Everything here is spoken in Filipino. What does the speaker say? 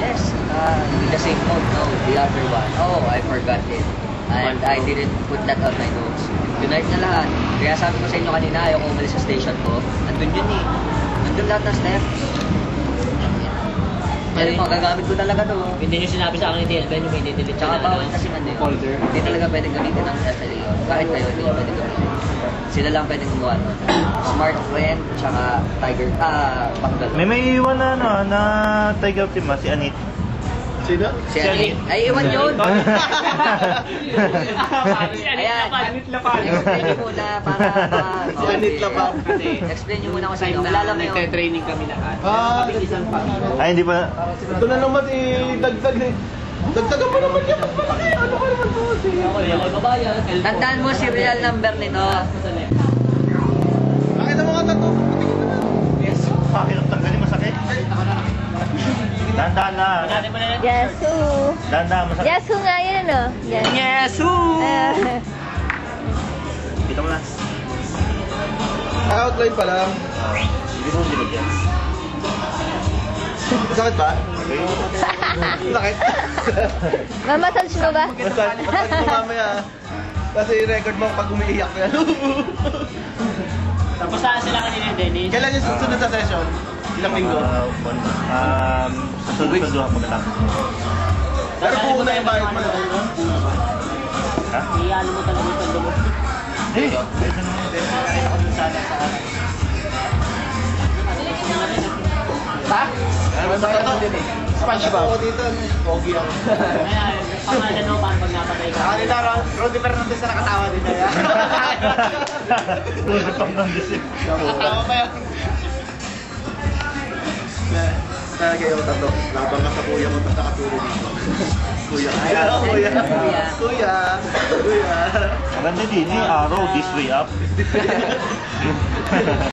Yes, in the same note, no, the other one. Oh, I forgot it. And I didn't put that on my notes. Tonight na lahat. Kaya sabi ko sa inyo kanina, ayaw ko umalis sa station ko. Andun yun eh. Andun lahat ng steps. Pero yung magagamit ko talaga to. Hindi nyo sinabi sa akin ni TLB, yung may delete. Tsaka bawal kasi man yun. Folder. Hindi talaga pwedeng gamitin ng FLA yun. Kahit kayo, hindi nyo pwedeng gamitin. Sila lang pwedeng gumawa nun. Smart Friend, tsaka Tiger, Panggal. May iwan na ano, na Tiger Team si Anit. Sino? Si Anit. Ay, iwan yun! Si Anit Lapad. Explain nyo muna para Si Anit Lapad. Explain nyo muna kung sa'yo. Kilala mo yun. Nagte-training kami lahat. Isang Ay, hindi pa. ito na naman dagdag eh. Dagdagan mo naman yan. Malaki. Ano ka naman po? Ako babayan. Tandaan mo serial number nito. Nakita mo nga tato. Yes. Bakit ang tanggalin masakit? Dahan-dahan na. Yasu. Dahan-dahan masakit. Yasu nga yun, ano? Yan. Yesu! Kita mo na. Outline pa lang. Hindi mo bilog yan. Sakit ba? Sakit. Mamassage mo ba? Massage mo mamaya. Kasi record mo pag umiiyak ka. Tapos saan sila kanina, Dennis? Kailan yung susunod sa session? Ilang linggo? Sa sunod-sunod ako na lang. Pero puuna yung bayad mo na. Ha? Iyalo mo talaga yung pando mo. Eh, pwede naman. Nakita ko dun sana sa akin. Ha? Ano ba ito? SpongeBob. Ako dito, pogi ako. Ayan, pangalan mo paano pag napatay ka. Kanina, Roddy Fernandez na nakatawa din na yan. Tulad pang nandisip. Nakatawa pa yan. Talaga yung tato. Labang ka sa kuya mo, tapos nakaturo dito. Kuya. Kuya. Kuya. Kuya. Maganda din eh, arrow this way up.